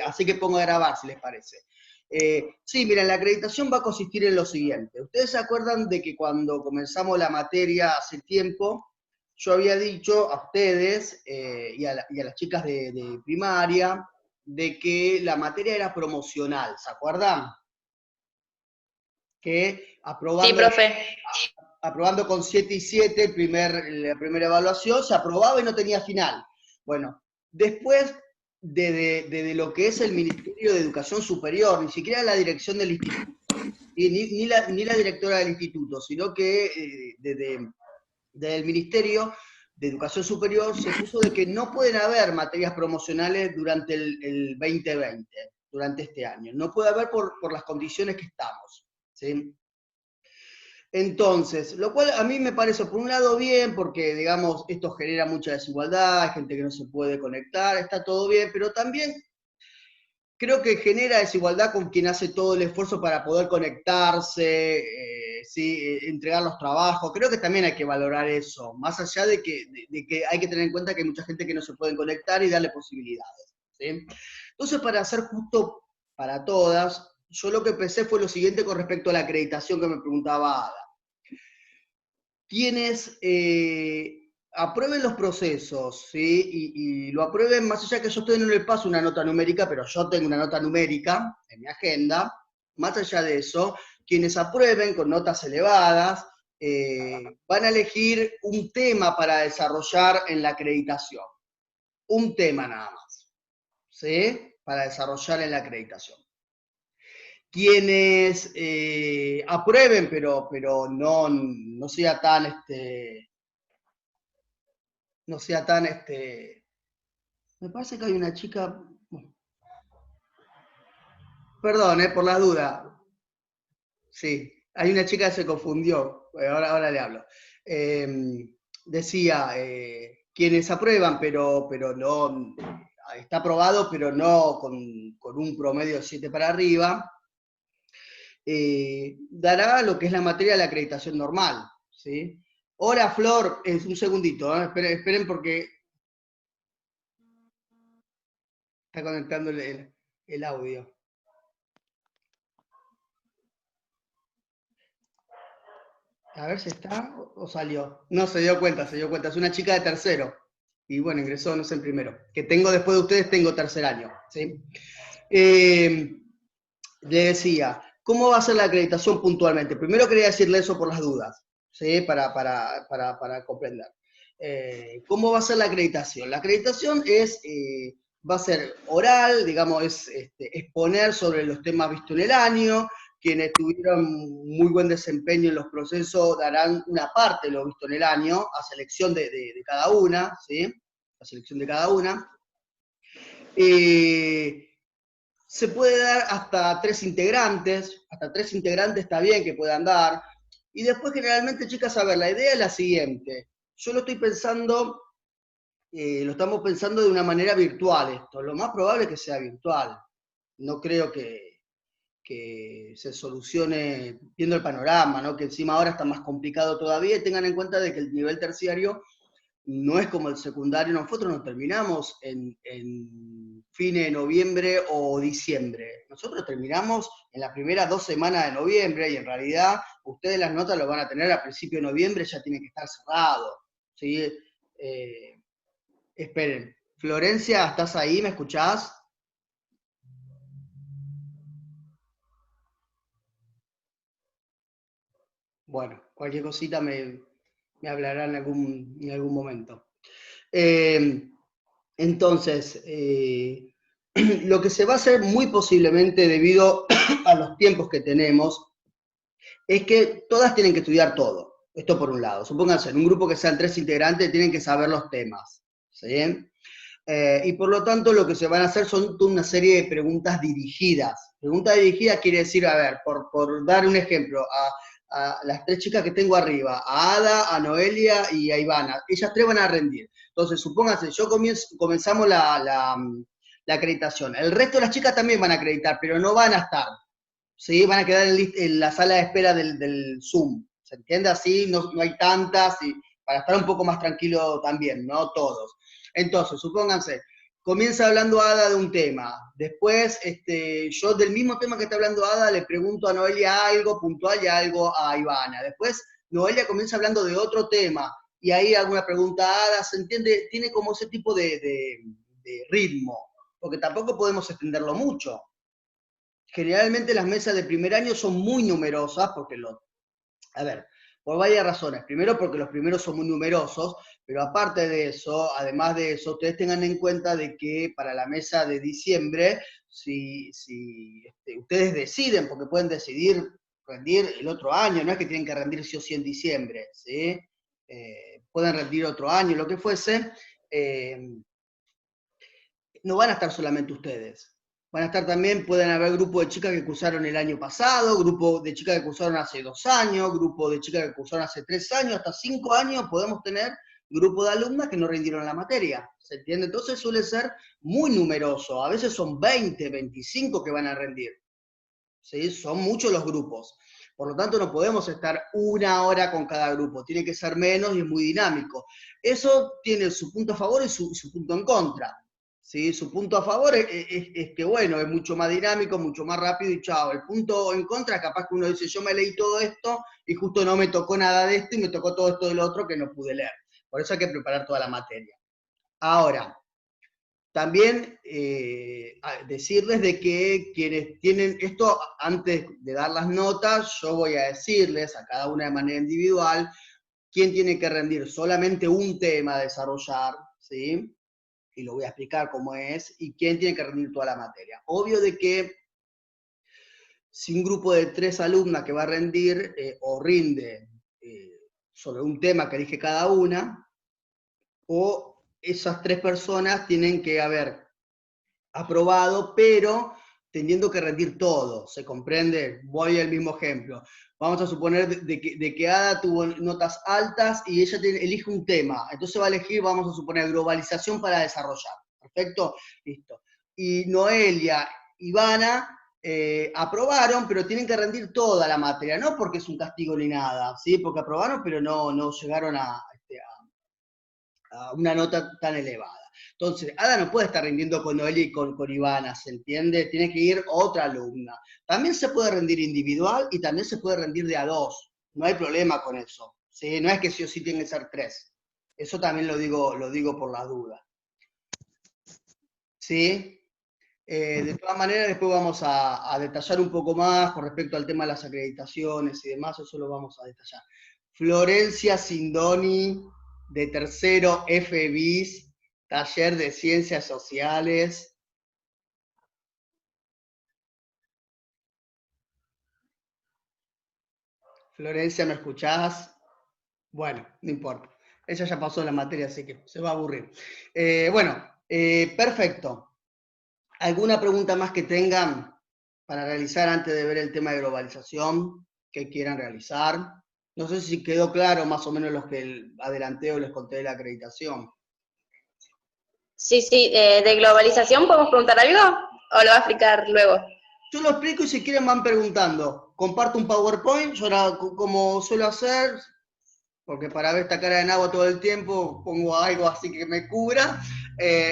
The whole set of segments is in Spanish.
así que pongo a grabar, si les parece. Sí, miren, la acreditación va a consistir en lo siguiente. Ustedes se acuerdan de que cuando comenzamos la materia hace tiempo, yo había dicho a ustedes y a las chicas de primaria de que la materia era promocional, ¿se acuerdan? Que Sí, profe. aprobando con 7 y 7 la primera evaluación, se aprobaba y no tenía final. Bueno, después de lo que es el Ministerio de Educación Superior, ni siquiera la dirección del instituto, ni la directora del instituto, sino que desde el Ministerio de Educación Superior se puso de que no pueden haber materias promocionales durante el 2020, durante este año. No puede haber por las condiciones que estamos, ¿sí? Entonces, lo cual a mí me parece, por un lado, bien, porque, digamos, esto genera mucha desigualdad, hay gente que no se puede conectar, está todo bien, pero también creo que genera desigualdad con quien hace todo el esfuerzo para poder conectarse, ¿sí? Entregar los trabajos. Creo que también hay que valorar eso, más allá de que hay que tener en cuenta que hay mucha gente que no se puede conectar y darle posibilidades, ¿sí? Entonces, para hacer justo para todas, yo lo que pensé fue lo siguiente con respecto a la acreditación que me preguntaba Ada. Quienes aprueben los procesos, ¿sí? Y lo aprueben, más allá que yo estoy no les paso una nota numérica, pero yo tengo una nota numérica en mi agenda, más allá de eso, quienes aprueben con notas elevadas, van a elegir un tema para desarrollar en la acreditación. Un tema nada más, ¿sí? Para desarrollar en la acreditación. Quienes aprueben, pero no sea tan, no sea tan, me parece que hay una chica, perdón, por las dudas, sí, hay una chica que se confundió, ahora le hablo. Decía, quienes aprueban, pero no, está aprobado, pero no con un promedio de 7 para arriba, dará lo que es la materia de la acreditación normal, ¿sí? Hola, Flor, un segundito, esperen porque está conectando el audio. A ver si está o salió. No, se dio cuenta. Es una chica de tercero. Y bueno, ingresó, no sé, en primero. Que tengo después de ustedes, tengo tercer año, ¿sí? Le decía, ¿cómo va a ser la acreditación puntualmente? Primero quería decirle eso por las dudas, ¿sí? Para comprender. ¿Cómo va a ser la acreditación? La acreditación va a ser oral, digamos, es exponer sobre los temas vistos en el año. Quienes tuvieron muy buen desempeño en los procesos darán una parte de lo visto en el año, a selección de cada una, ¿sí? A selección de cada una. Se puede dar hasta 3 integrantes está bien que puedan dar. Y después, generalmente, chicas, a ver, la idea es la siguiente. Yo lo estoy pensando, lo estamos pensando de una manera virtual esto. Lo más probable es que sea virtual. No creo que se solucione viendo el panorama, ¿no? Que encima ahora está más complicado todavía, y tengan en cuenta de que el nivel terciario no es como el secundario. Nosotros nos terminamos en fines de noviembre o diciembre. Nosotros terminamos en las primeras 2 semanas de noviembre, y en realidad ustedes las notas lo van a tener a principio de noviembre, ya tiene que estar cerrado, ¿sí? Esperen. Florencia, ¿estás ahí? ¿Me escuchás? Bueno, cualquier cosita me hablará en algún momento. Entonces, lo que se va a hacer muy posiblemente, debido a los tiempos que tenemos, es que todas tienen que estudiar todo. Esto por un lado. Supónganse, en un grupo que sean 3 integrantes, tienen que saber los temas, ¿sí? Y por lo tanto, lo que se van a hacer son toda una serie de preguntas dirigidas. Preguntas dirigidas quiere decir, a ver, por dar un ejemplo, a las 3 chicas que tengo arriba, a Ada, a Noelia y a Ivana, ellas 3 van a rendir. Entonces, supónganse, comenzamos la acreditación. El resto de las chicas también van a acreditar, pero no van a estar, ¿sí? Van a quedar en la sala de espera del Zoom. ¿Se entiende así? No hay tantas, y para estar un poco más tranquilo también, ¿no? Todos. Entonces, supónganse, comienza hablando Ada de un tema. Después, yo del mismo tema que está hablando Ada, le pregunto a Noelia algo puntual y algo a Ivana. Después, Noelia comienza hablando de otro tema, y ahí alguna pregunta a Ada, ¿se entiende? Tiene como ese tipo de ritmo, porque tampoco podemos extenderlo mucho. Generalmente las mesas de primer año son muy numerosas, porque a ver, por varias razones. Primero, porque los primeros son muy numerosos, pero aparte de eso, además de eso, ustedes tengan en cuenta de que para la mesa de diciembre, si ustedes deciden, porque pueden decidir rendir el otro año, no es que tienen que rendir sí o sí en diciembre, ¿sí? Pueden rendir otro año, lo que fuese, no van a estar solamente ustedes. Van a estar también, pueden haber grupos de chicas que cursaron el año pasado, grupo de chicas que cursaron hace 2 años, grupo de chicas que cursaron hace 3 años, hasta 5 años podemos tener grupo de alumnas que no rindieron la materia. ¿Se entiende? Entonces suele ser muy numeroso. A veces son 20, 25 que van a rendir. ¿Sí? Son muchos los grupos. Por lo tanto, no podemos estar 1 hora con cada grupo. Tiene que ser menos y es muy dinámico. Eso tiene su punto a favor y su punto en contra. ¿Sí? Su punto a favor es que, bueno, es mucho más dinámico, mucho más rápido y chao. El punto en contra es capaz que uno dice, yo me leí todo esto y justo no me tocó nada de esto y me tocó todo esto del otro que no pude leer. Por eso hay que preparar toda la materia. Ahora, también decirles de que quienes tienen esto, antes de dar las notas, yo voy a decirles a cada una de manera individual quién tiene que rendir solamente un tema a desarrollar, ¿sí? Y lo voy a explicar cómo es, y quién tiene que rendir toda la materia. Obvio de que si un grupo de 3 alumnas que va a rendir, o rinde sobre un tema que elige cada una, o esas 3 personas tienen que haber aprobado, pero teniendo que rendir todo, ¿se comprende? Voy al mismo ejemplo. Vamos a suponer de que Ada tuvo notas altas y ella elige un tema, entonces va a elegir, vamos a suponer, globalización para desarrollar. ¿Perfecto? Listo. Y Noelia, Ivana, aprobaron, pero tienen que rendir toda la materia, no porque es un castigo ni nada, ¿sí? Porque aprobaron, pero no llegaron a una nota tan elevada. Entonces, Ada no puede estar rindiendo con Noelia y con Ivana, ¿se entiende? Tiene que ir otra alumna. También se puede rendir individual y también se puede rendir de a 2. No hay problema con eso. ¿Sí? No es que sí o sí tienen que ser 3. Eso también lo digo por la duda. ¿Sí? De todas maneras, después vamos a detallar un poco más con respecto al tema de las acreditaciones y demás, eso lo vamos a detallar. Florencia Sindoni, de tercero FBIS, taller de Ciencias Sociales. Florencia, ¿me escuchás? Bueno, no importa. Ella ya pasó la materia, así que se va a aburrir. Perfecto. ¿Alguna pregunta más que tengan para realizar antes de ver el tema de globalización que quieran realizar? No sé si quedó claro más o menos los que adelanté o les conté de la acreditación. Sí, de globalización, ¿podemos preguntar algo? ¿O lo va a explicar luego? Yo lo explico y si quieren van preguntando. Comparto un PowerPoint, yo ahora, como suelo hacer, porque para ver esta cara de agua todo el tiempo pongo algo así que me cubra,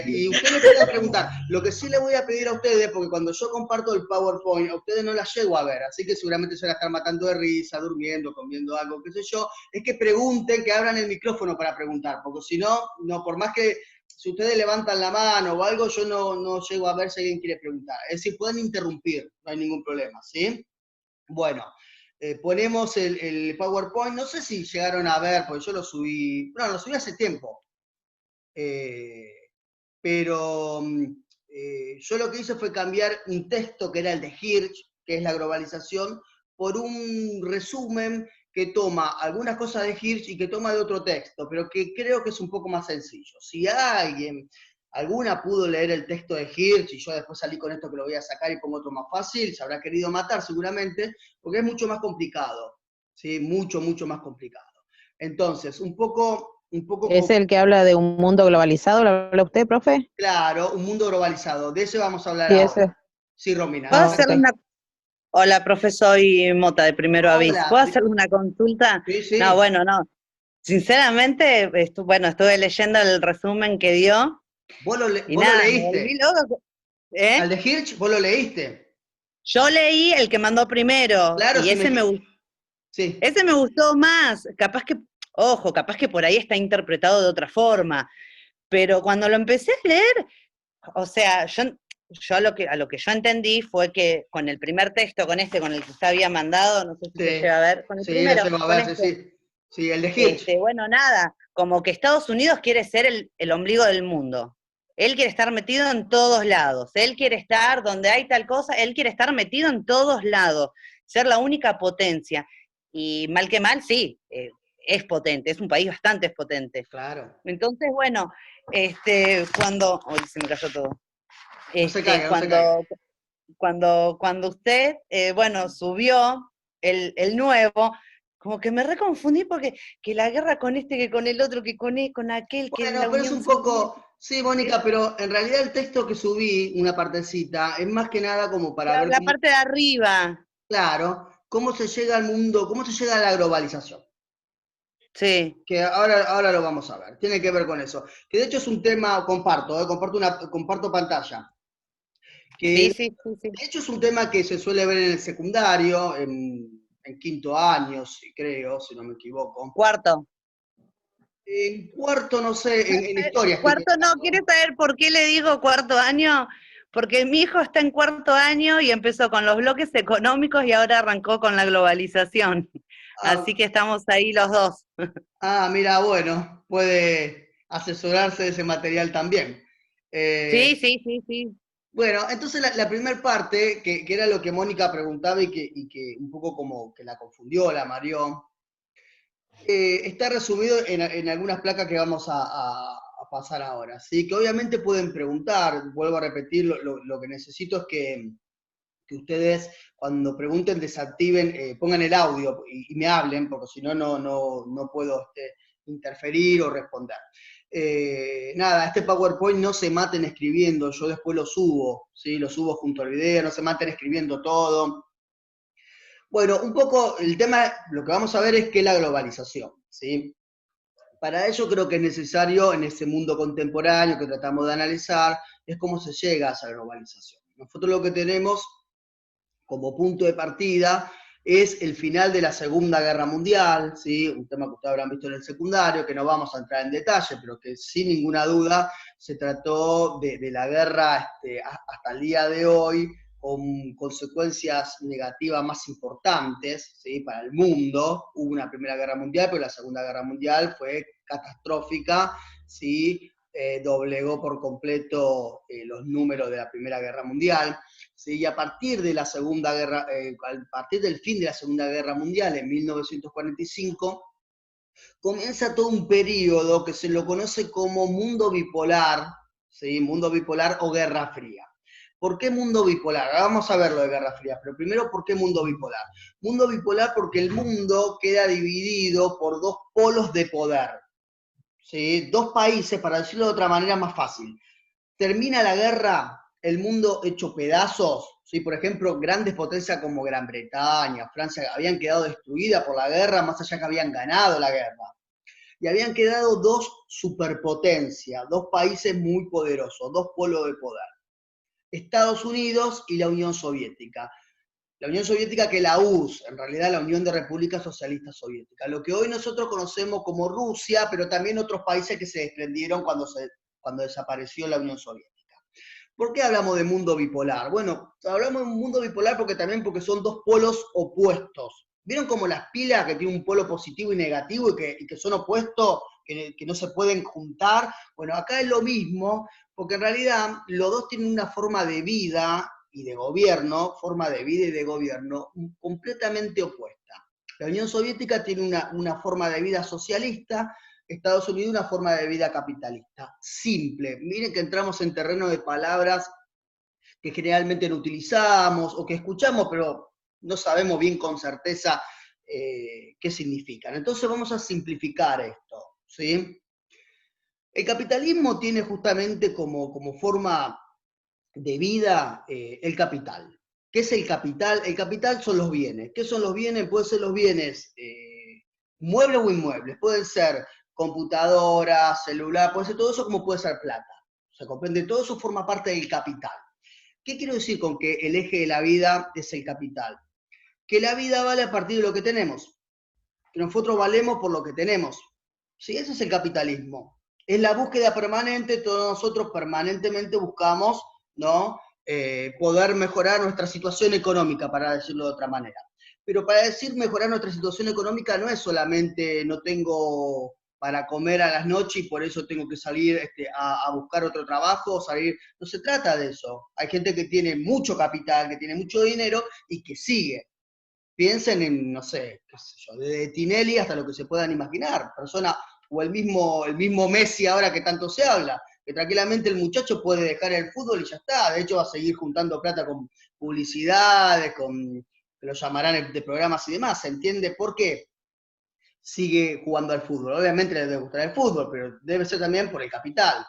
y ustedes me pueden preguntar. Lo que sí les voy a pedir a ustedes, porque cuando yo comparto el PowerPoint, a ustedes no las llego a ver, así que seguramente se van a estar matando de risa, durmiendo, comiendo algo, qué sé yo, es que pregunten, que abran el micrófono para preguntar, porque si no, por más que si ustedes levantan la mano o algo, yo no llego a ver si alguien quiere preguntar. Es decir, pueden interrumpir, no hay ningún problema, ¿sí? Bueno, ponemos el PowerPoint, no sé si llegaron a ver, porque yo lo subí hace tiempo, pero yo lo que hice fue cambiar un texto que era el de Hirsch, que es la globalización, por un resumen que toma algunas cosas de Hirsch y que toma de otro texto, pero que creo que es un poco más sencillo. Si alguna pudo leer el texto de Hirsch, y yo después salí con esto que lo voy a sacar y pongo otro más fácil, se habrá querido matar seguramente, porque es mucho más complicado, ¿sí? Mucho más complicado. Entonces, un poco... ¿Es el que habla de un mundo globalizado? ¿Lo habla usted, profe? Claro, un mundo globalizado. De ese vamos a hablar Sí, ahora. ese. Sí, Romina. ¿Puedo hacerle una... Hola, profe, soy Mota de Primero Aviso. Hola. ¿Puedo hacerle una consulta? Sí. No. Sinceramente, estuve leyendo el resumen que dio Y vos lo nada, me volví leíste. loca. Al de Hirsch, vos lo leíste. Yo leí el que mandó primero, Claro, y si me... Sí. ese me gustó más. Capaz que, ojo, capaz que por ahí está interpretado de otra forma. Pero cuando lo empecé a leer, o sea, yo a lo que yo entendí fue que con el primer texto, con el que usted había mandado, no sé si se llega Sí, a ver, con el sí, lo primero, llego a con ver, sí, este, sí. Sí, el de Hitch. bueno, nada, como que Estados Unidos quiere ser el ombligo del mundo. Él quiere estar metido en todos lados. Él quiere estar donde hay tal cosa, él quiere estar metido en todos lados, ser la única potencia. Y mal que mal, sí, es potente, es un país bastante potente. Claro. Entonces, bueno, cuando, hoy se me cayó todo. No se caiga, no se caiga. Cuando usted, bueno, subió el nuevo, como que me reconfundí porque que la guerra con este, que con el otro, que con aquel, que Bueno, la pero es Unión un poco, Soviética. sí, Mónica, pero en realidad el texto que subí, una partecita, es más que nada como para ver La cómo, parte de arriba, claro, cómo se llega al mundo, cómo se llega a la globalización. sí. Que ahora lo vamos a ver. Tiene que ver con eso. Que de hecho es un tema, comparto pantalla. Que Sí, sí, sí, sí. de hecho es un tema que se suele ver en el secundario, en quinto año, sí, creo, si no me equivoco. Cuarto. En cuarto, no sé, en historia estoy Cuarto no, pensando. ¿quieres saber por qué le digo cuarto año? Porque mi hijo está en cuarto año y empezó con los bloques económicos y ahora arrancó con la globalización. Así Ah, que estamos ahí los dos. mira, bueno, puede asesorarse de ese material también. Sí, Eh, sí, sí, sí. bueno, entonces la primera parte, que era lo que Mónica preguntaba y que un poco como que la confundió, la mareó, está resumido en algunas placas que vamos a pasar ahora. ¿Sí? Que obviamente pueden preguntar, vuelvo a repetir, lo que necesito es que ustedes cuando pregunten desactiven, pongan el audio y me hablen, porque si no, no puedo interferir o responder. Nada, este PowerPoint no se maten escribiendo, yo después lo subo, ¿sí? Lo subo junto al video, no se maten escribiendo todo. Bueno, un poco el tema, lo que vamos a ver es qué es la globalización, ¿sí? Para ello creo que es necesario, en ese mundo contemporáneo que tratamos de analizar, es cómo se llega a esa globalización. Nosotros lo que tenemos como punto de partida es el final de la Segunda Guerra Mundial, ¿sí? Un tema que ustedes habrán visto en el secundario, que no vamos a entrar en detalle, pero que sin ninguna duda se trató de la guerra hasta el día de hoy, con consecuencias negativas más importantes, ¿sí? Para el mundo. Hubo una Primera Guerra Mundial, pero la Segunda Guerra Mundial fue catastrófica, ¿sí? Doblegó por completo los números de la Primera Guerra Mundial. ¿Sí? Y a partir de la Segunda Guerra, a partir del fin de la Segunda Guerra Mundial, en 1945, comienza todo un periodo que se lo conoce como mundo bipolar, ¿sí? Mundo bipolar o Guerra Fría. ¿Por qué mundo bipolar? Ahora vamos a ver lo de Guerra Fría, pero primero, ¿por qué mundo bipolar? Mundo bipolar porque el mundo queda dividido por dos polos de poder, ¿sí? Dos países, para decirlo de otra manera más fácil. Termina la guerra, el mundo hecho pedazos, ¿sí? Por ejemplo, grandes potencias como Gran Bretaña, Francia, habían quedado destruidas por la guerra, más allá que habían ganado la guerra. Y habían quedado dos superpotencias, dos países muy poderosos, dos polos de poder. Estados Unidos y la Unión Soviética. La Unión Soviética que la URSS, en realidad la Unión de Repúblicas Socialistas Soviéticas. Lo que hoy nosotros conocemos como Rusia, pero también otros países que se desprendieron cuando desapareció la Unión Soviética. ¿Por qué hablamos de mundo bipolar? Bueno, hablamos de un mundo bipolar porque son dos polos opuestos. ¿Vieron como las pilas que tienen un polo positivo y negativo y que son opuestos, que no se pueden juntar? Bueno, acá es lo mismo, porque en realidad los dos tienen una forma de vida y de gobierno, completamente opuesta. La Unión Soviética tiene una forma de vida socialista, Estados Unidos una forma de vida capitalista. Simple. Miren que entramos en terreno de palabras que generalmente no utilizamos o que escuchamos, pero no sabemos bien con certeza qué significan. Entonces vamos a simplificar esto, ¿sí? El capitalismo tiene justamente como forma de vida el capital. ¿Qué es el capital? El capital son los bienes. ¿Qué son los bienes? Pueden ser los bienes muebles o inmuebles. Pueden ser computadora, celular, puede ser todo eso como puede ser plata. ¿Se comprende? Todo eso forma parte del capital. ¿Qué quiero decir con que el eje de la vida es el capital? Que la vida vale a partir de lo que tenemos, que nosotros valemos por lo que tenemos. ¿Sí? Ese es el capitalismo. Es la búsqueda permanente, todos nosotros permanentemente buscamos, ¿no? Poder mejorar nuestra situación económica, para decirlo de otra manera. Pero para decir mejorar nuestra situación económica no es solamente no tengo para comer a las noches y por eso tengo que salir a buscar otro trabajo, salir. No se trata de eso. Hay gente que tiene mucho capital, que tiene mucho dinero y que sigue. Piensen en, no sé, qué sé yo, desde Tinelli hasta lo que se puedan imaginar. Persona, o el mismo Messi ahora que tanto se habla, que tranquilamente el muchacho puede dejar el fútbol y ya está. De hecho va a seguir juntando plata con publicidades, que lo llamarán de programas y demás. ¿Se entiende por qué sigue jugando al fútbol? Obviamente le debe gustar el fútbol, pero debe ser también por el capital.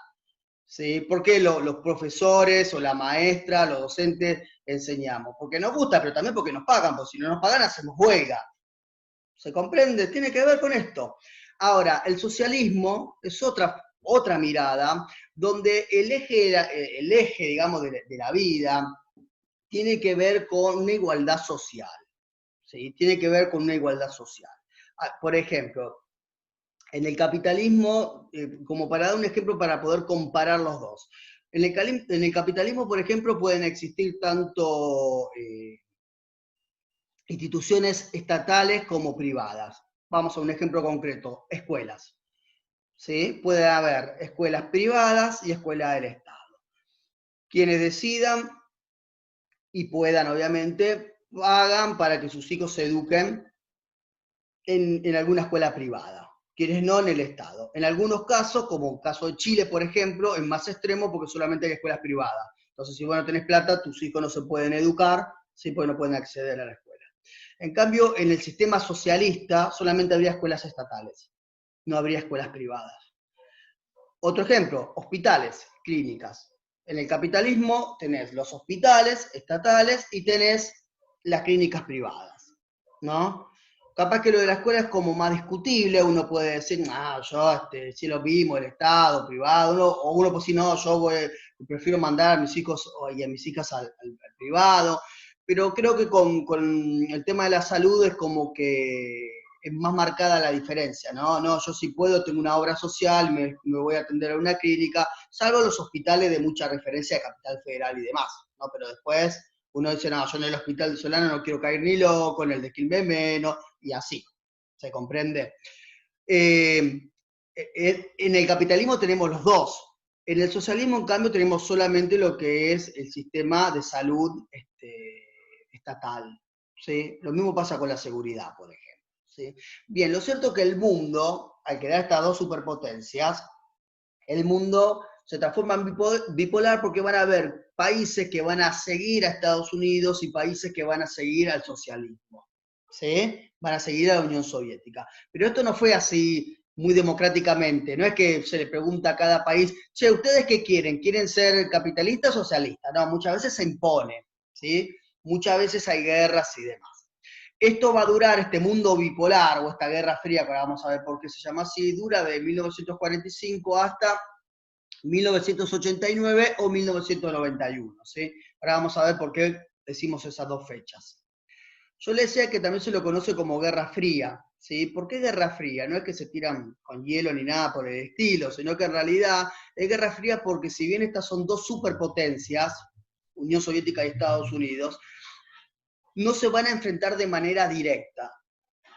¿Sí? ¿Por qué los profesores o la maestra, los docentes enseñamos? Porque nos gusta, pero también porque nos pagan, porque si no nos pagan hacemos huelga. ¿Se comprende? Tiene que ver con esto. Ahora, el socialismo es otra mirada, donde el eje digamos, de la vida tiene que ver con una igualdad social. ¿Sí? Tiene que ver con una igualdad social. Por ejemplo, en el capitalismo, como para dar un ejemplo para poder comparar los dos. En el capitalismo, por ejemplo, pueden existir tanto instituciones estatales como privadas. Vamos a un ejemplo concreto, escuelas. ¿Sí? Puede haber escuelas privadas y escuelas del Estado. Quienes decidan y puedan, obviamente, hagan para que sus hijos se eduquen en alguna escuela privada. Quienes no en el Estado. En algunos casos, como el caso de Chile, por ejemplo, es más extremo porque solamente hay escuelas privadas. Entonces, si vos no tenés plata, tus hijos no se pueden educar, ¿sí? Porque no pueden acceder a la escuela. En cambio, en el sistema socialista solamente habría escuelas estatales, no habría escuelas privadas. Otro ejemplo, hospitales, clínicas. En el capitalismo tenés los hospitales estatales y tenés las clínicas privadas, ¿no? Capaz que lo de la escuela es como más discutible, uno puede decir, yo si lo mismo, el Estado, privado, o uno pues si no, prefiero mandar a mis hijos y a mis hijas al privado, pero creo que con el tema de la salud es como que es más marcada la diferencia, ¿no? No, yo si puedo, tengo una obra social, me voy a atender a una clínica, salvo los hospitales de mucha referencia de Capital Federal y demás, ¿no? Pero después uno dice, no, yo en el hospital de Solano no quiero caer ni loco, en el de Quilmes menos, y así, ¿se comprende? En el capitalismo tenemos los dos. En el socialismo, en cambio, tenemos solamente lo que es el sistema de salud estatal, ¿sí? Lo mismo pasa con la seguridad, por ejemplo. ¿Sí? Bien, lo cierto es que el mundo, al crear estas dos superpotencias, el mundo se transforma en bipolar porque van a haber países que van a seguir a Estados Unidos y países que van a seguir al socialismo, ¿sí? Van a seguir a la Unión Soviética. Pero esto no fue así muy democráticamente, no es que se le pregunta a cada país, che, ¿ustedes qué quieren? ¿Quieren ser capitalistas o socialistas? No, muchas veces se impone, ¿sí? Muchas veces hay guerras y demás. Esto va a durar, este mundo bipolar, o esta Guerra Fría, que ahora vamos a ver por qué se llama así, dura de 1945 hasta 1989 o 1991, ¿sí? Ahora vamos a ver por qué decimos esas dos fechas. Yo le decía que también se lo conoce como Guerra Fría, ¿sí? ¿Por qué Guerra Fría? No es que se tiran con hielo ni nada por el estilo, sino que en realidad es Guerra Fría porque si bien estas son dos superpotencias, Unión Soviética y Estados Unidos, no se van a enfrentar de manera directa.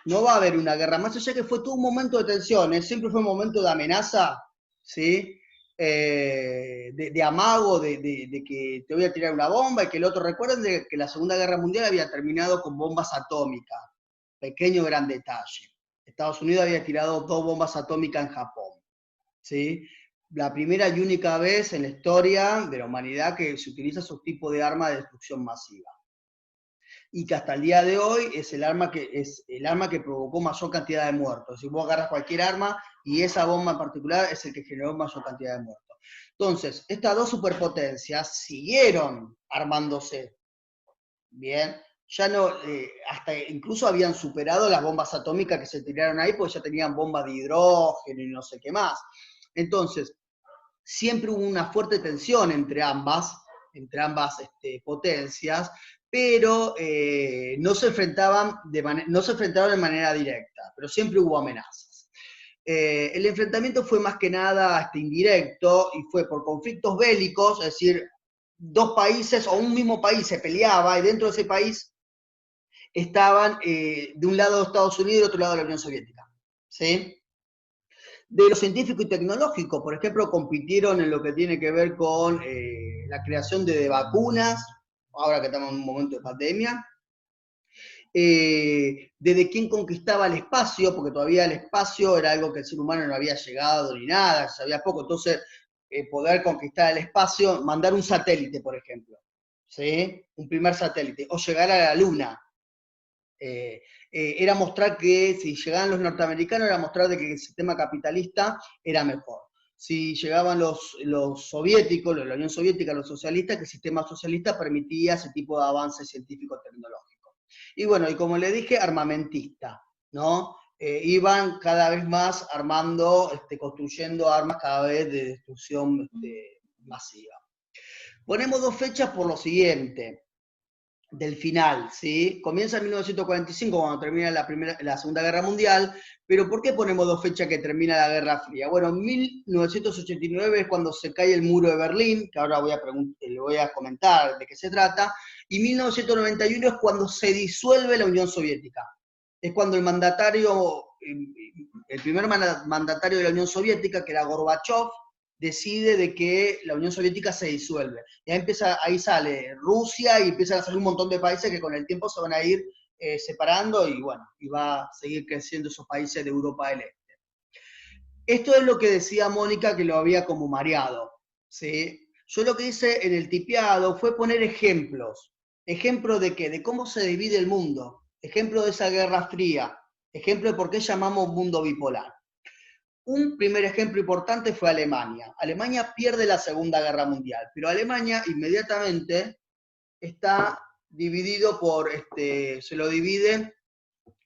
No va a haber una guerra, más allá que fue todo un momento de tensión, siempre fue un momento de amenaza, ¿sí? De amago, de que te voy a tirar una bomba, y que el otro, recuerden de que la Segunda Guerra Mundial había terminado con bombas atómicas, pequeño gran detalle. Estados Unidos había tirado 2 bombas atómicas en Japón, ¿sí? La primera y única vez en la historia de la humanidad que se utiliza esos tipos de armas de destrucción masiva. Y que hasta el día de hoy es el arma que provocó mayor cantidad de muertos. Si vos agarras cualquier arma y esa bomba en particular es el que generó mayor cantidad de muertos. Entonces, estas dos superpotencias siguieron armándose. Bien, ya no, hasta incluso habían superado las bombas atómicas que se tiraron ahí porque ya tenían bombas de hidrógeno y no sé qué más. Entonces, siempre hubo una fuerte tensión entre ambas potencias, pero no se enfrentaban de manera directa, pero siempre hubo amenazas. El enfrentamiento fue más que nada indirecto y fue por conflictos bélicos, es decir, dos países o un mismo país se peleaba y dentro de ese país estaban de un lado Estados Unidos y del otro lado la Unión Soviética. ¿Sí? De lo científico y tecnológico, por ejemplo, compitieron en lo que tiene que ver con la creación de vacunas, ahora que estamos en un momento de pandemia, desde quién conquistaba el espacio, porque todavía el espacio era algo que el ser humano no había llegado ni nada, sabía poco, entonces poder conquistar el espacio, mandar un satélite, por ejemplo, ¿sí? Un primer satélite, o llegar a la Luna. Era mostrar que si llegaban los norteamericanos, era mostrar de que el sistema capitalista era mejor. Si llegaban los soviéticos, la Unión Soviética, los socialistas, que el sistema socialista permitía ese tipo de avance científico-tecnológico. Y bueno, y como le dije, armamentista, ¿no? Iban cada vez más armando, construyendo armas cada vez de destrucción masiva. Ponemos dos fechas por lo siguiente. Del final, ¿sí? Comienza en 1945, cuando termina la Segunda Guerra Mundial, pero ¿por qué ponemos dos fechas que termina la Guerra Fría? Bueno, 1989 es cuando se cae el muro de Berlín, que ahora le voy a comentar de qué se trata, y 1991 es cuando se disuelve la Unión Soviética. Es cuando el primer mandatario de la Unión Soviética, que era Gorbachov, decide de que la Unión Soviética se disuelve. Y ahí sale Rusia y empiezan a salir un montón de países que con el tiempo se van a ir separando y bueno, y va a seguir creciendo esos países de Europa del Este. Esto es lo que decía Mónica, que lo había como mareado, ¿sí? Yo lo que hice en el tipeado fue poner ejemplos. ¿Ejemplo de qué? De cómo se divide el mundo. Ejemplo de esa Guerra Fría. Ejemplo de por qué llamamos mundo bipolar. Un primer ejemplo importante fue Alemania. Alemania pierde la Segunda Guerra Mundial, pero Alemania inmediatamente está dividido se lo divide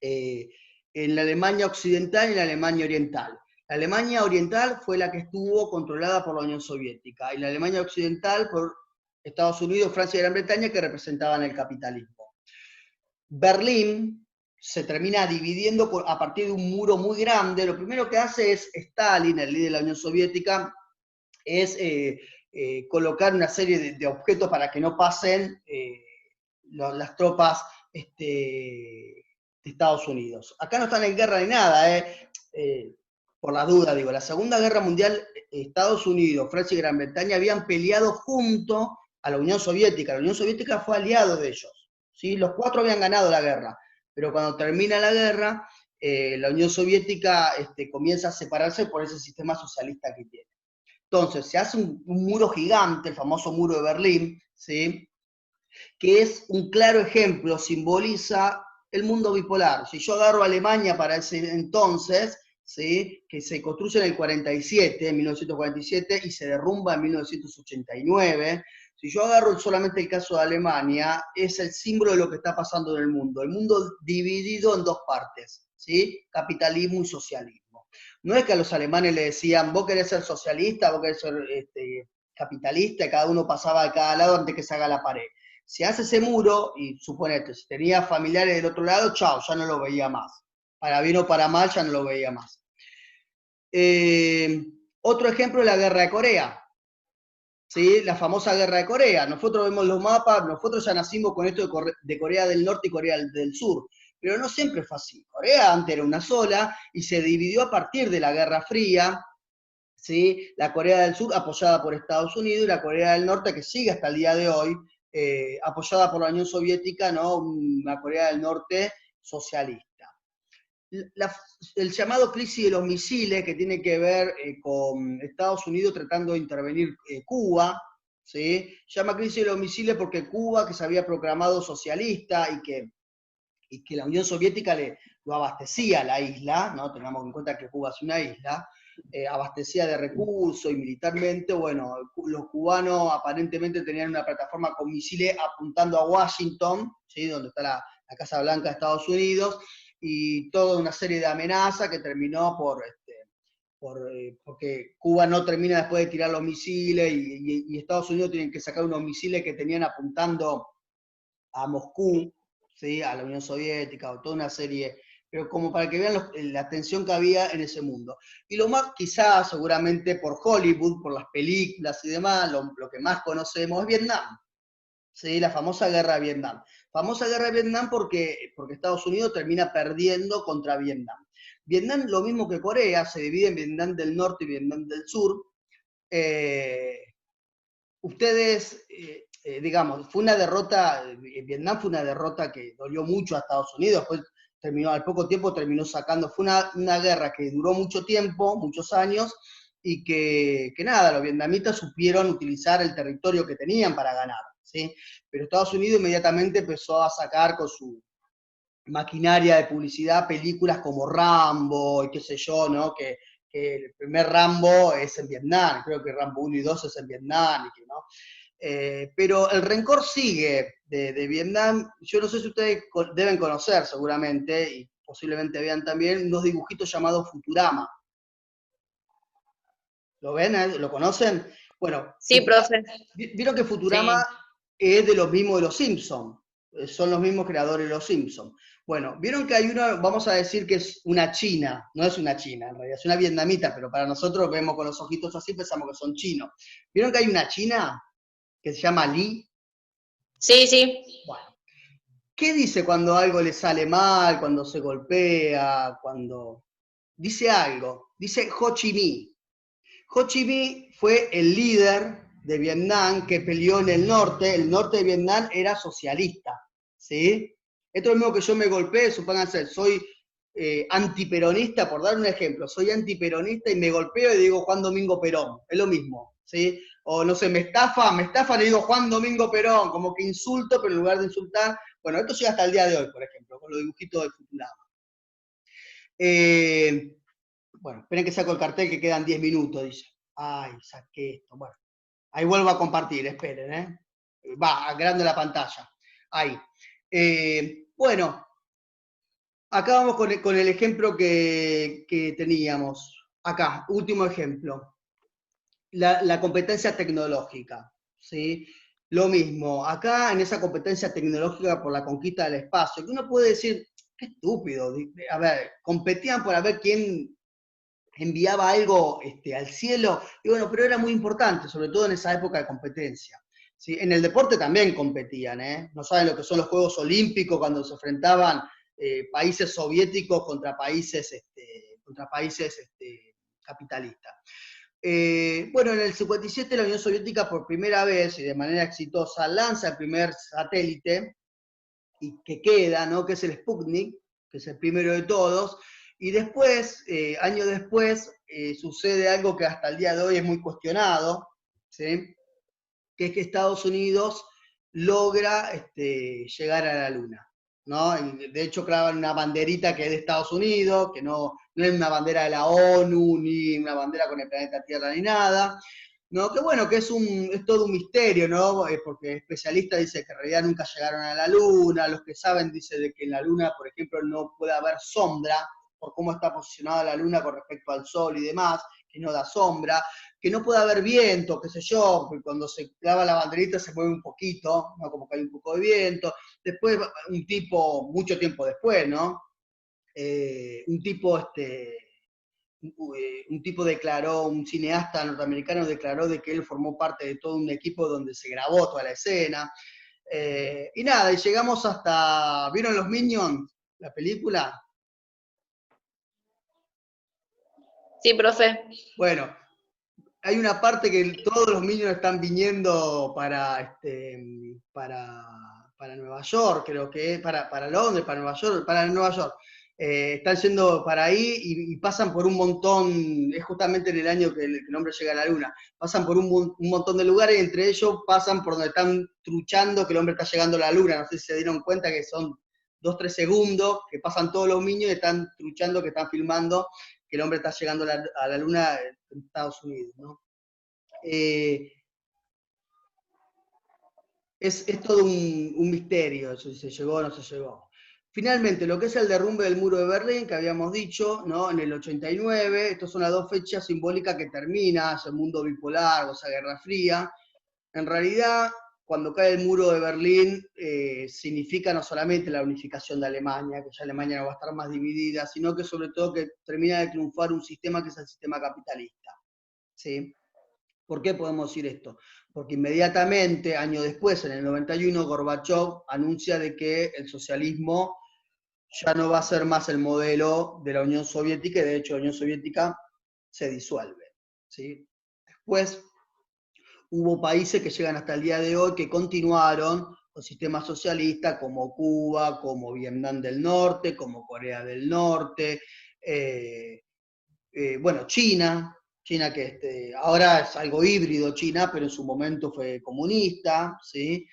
en la Alemania occidental y la Alemania oriental. La Alemania oriental fue la que estuvo controlada por la Unión Soviética, y la Alemania occidental por Estados Unidos, Francia y Gran Bretaña, que representaban el capitalismo. Berlín se termina dividiendo a partir de un muro muy grande. Lo primero que hace es Stalin, el líder de la Unión Soviética, es colocar una serie de objetos para que no pasen las tropas de Estados Unidos. Acá no están en guerra ni nada, por la duda, digo. La Segunda Guerra Mundial, Estados Unidos, Francia y Gran Bretaña habían peleado junto a la Unión Soviética. La Unión Soviética fue aliado de ellos, ¿sí? Los cuatro habían ganado la guerra. Pero cuando termina la guerra, la Unión Soviética comienza a separarse por ese sistema socialista que tiene. Entonces, se hace un muro gigante, el famoso muro de Berlín, ¿sí? Que es un claro ejemplo, simboliza el mundo bipolar. Si yo agarro a Alemania para ese entonces, ¿sí? Que se construye en el 47, en 1947, y se derrumba en 1989, si yo agarro solamente el caso de Alemania, es el símbolo de lo que está pasando en el mundo dividido en dos partes, ¿sí? Capitalismo y socialismo. No es que a los alemanes le decían, vos querés ser socialista, vos querés ser capitalista, y cada uno pasaba de cada lado antes que se haga la pared. Se hace ese muro, y suponete, si tenía familiares del otro lado, chao, ya no lo veía más. Para bien o para mal, ya no lo veía más. Otro ejemplo es la Guerra de Corea. ¿Sí? La famosa Guerra de Corea. Nosotros vemos los mapas, nosotros ya nacimos con esto de Corea del Norte y Corea del Sur, pero no siempre fue así. Corea antes era una sola y se dividió a partir de la Guerra Fría, ¿sí? La Corea del Sur apoyada por Estados Unidos y la Corea del Norte, que sigue hasta el día de hoy, apoyada por la Unión Soviética, ¿no? Una Corea del Norte socialista. El llamado crisis de los misiles, que tiene que ver con Estados Unidos tratando de intervenir Cuba, ¿sí? Llama crisis de los misiles porque Cuba, que se había proclamado socialista y que la Unión Soviética lo abastecía a la isla, ¿no? Tengamos en cuenta que Cuba es una isla, abastecía de recursos y militarmente, bueno, los cubanos aparentemente tenían una plataforma con misiles apuntando a Washington, ¿sí? Donde está la Casa Blanca de Estados Unidos, y toda una serie de amenazas que terminó por porque Cuba no termina después de tirar los misiles y Estados Unidos tienen que sacar unos misiles que tenían apuntando a Moscú, ¿sí? A la Unión Soviética, o toda una serie, pero como para que vean la tensión que había en ese mundo. Y lo más, quizás, seguramente por Hollywood, por las películas y demás, lo que más conocemos es Vietnam, ¿sí? La famosa guerra de Vietnam. Famosa guerra de Vietnam porque Estados Unidos termina perdiendo contra Vietnam. Vietnam, lo mismo que Corea, se divide en Vietnam del Norte y Vietnam del Sur. Ustedes, digamos, fue una derrota, Vietnam fue una derrota que dolió mucho a Estados Unidos, después al poco tiempo terminó sacando, fue una guerra que duró mucho tiempo, muchos años, y que nada, los vietnamitas supieron utilizar el territorio que tenían para ganar, ¿sí? Pero Estados Unidos inmediatamente empezó a sacar con su maquinaria de publicidad películas como Rambo y qué sé yo, ¿no? Que el primer Rambo es en Vietnam, creo que Rambo 1 y 2 es en Vietnam, ¿no? Pero el rencor sigue de Vietnam. Yo no sé si ustedes deben conocer seguramente, y posiblemente vean también, unos dibujitos llamados Futurama. ¿Lo ven? ¿Lo conocen? Bueno, Sí, profe. vieron que Futurama Sí. es de los mismos de los Simpsons. Son los mismos creadores de los Simpsons. Bueno, vieron que hay una, vamos a decir que es una china, no es una china en realidad, es una vietnamita, pero para nosotros vemos con los ojitos así, pensamos que son chinos. ¿Vieron que hay una china que se llama Lee? Sí, sí. Bueno, ¿qué dice cuando algo le sale mal, cuando se golpea, cuando... Dice algo, dice Ho Chi Minh. Ho Chi Minh fue el líder de Vietnam que peleó en el norte de Vietnam era socialista, ¿sí? Esto es lo mismo que yo me golpeé, supónganse, soy antiperonista, por dar un ejemplo, soy antiperonista y me golpeo y digo Juan Domingo Perón, es lo mismo, ¿sí? O no sé, me estafa y digo Juan Domingo Perón, como que insulto, pero en lugar de insultar, bueno, esto llega hasta el día de hoy, por ejemplo, con los dibujitos de Futurama. Bueno, esperen que saco el cartel que quedan 10 minutos, dice. Ay, saqué esto. Bueno, ahí vuelvo a compartir, esperen, ¿eh? Va, agrando la pantalla. Ahí. Bueno, acá vamos con el ejemplo que teníamos. Acá, último ejemplo. La competencia tecnológica, ¿sí? Lo mismo, acá en esa competencia tecnológica por la conquista del espacio, que uno puede decir, qué estúpido. A ver, competían por ver quién enviaba algo al cielo, y bueno, pero era muy importante, sobre todo en esa época de competencia. ¿Sí? En el deporte también competían, ¿eh? No saben lo que son los Juegos Olímpicos cuando se enfrentaban países soviéticos contra países capitalistas. Bueno, en el 57 la Unión Soviética por primera vez y de manera exitosa lanza el primer satélite y que queda, ¿no? Que es el Sputnik, que es el primero de todos, y después, años después, sucede algo que hasta el día de hoy es muy cuestionado, ¿sí? Que es que Estados Unidos logra llegar a la Luna, ¿no? Y de hecho clavan una banderita que es de Estados Unidos, que no es una bandera de la ONU, ni una bandera con el planeta Tierra, ni nada, ¿no? Que bueno, que es todo un misterio, ¿no? Porque especialistas dicen que en realidad nunca llegaron a la Luna, los que saben dicen de que en la Luna, por ejemplo, no puede haber sombra, por cómo está posicionada la Luna con respecto al Sol y demás, que no da sombra, que no puede haber viento, qué sé yo, porque cuando se clava la banderita se mueve un poquito, ¿no? Como que hay un poco de viento. Después, un tipo, mucho tiempo después, ¿no? Un tipo declaró, un cineasta norteamericano declaró de que él formó parte de todo un equipo donde se grabó toda la escena. Y nada, y llegamos hasta, ¿vieron los Minions, la película? Sí, profe. Bueno, hay una parte que todos los Minions están viniendo para Nueva York, creo que es, para Londres, para Nueva York, para Nueva York. Están yendo para ahí y pasan por un montón, es justamente en el año que el hombre llega a la Luna, pasan por un montón de lugares y entre ellos pasan por donde están truchando que el hombre está llegando a la Luna. No sé si se dieron cuenta que son 2-3 segundos, que pasan todos los Minions y están truchando, que están filmando que el hombre está llegando a la Luna en Estados Unidos, ¿no? Es todo un misterio, si se llegó o no se llegó. Finalmente, lo que es el derrumbe del muro de Berlín, que habíamos dicho, ¿no? En el 89, estas son las dos fechas simbólicas que termina ese mundo bipolar, o esa Guerra Fría. En realidad, cuando cae el muro de Berlín, significa no solamente la unificación de Alemania, que ya Alemania no va a estar más dividida, sino que sobre todo que termina de triunfar un sistema que es el sistema capitalista, ¿sí? ¿Por qué podemos decir esto? Porque inmediatamente, año después, en el 91, Gorbachev anuncia de que el socialismo ya no va a ser más el modelo de la Unión Soviética, y de hecho la Unión Soviética se disuelve, ¿sí? Después hubo países que llegan hasta el día de hoy que continuaron con sistemas socialistas como Cuba, como Vietnam del Norte, como Corea del Norte, bueno, China que ahora es algo híbrido China, pero en su momento fue comunista, ¿sí?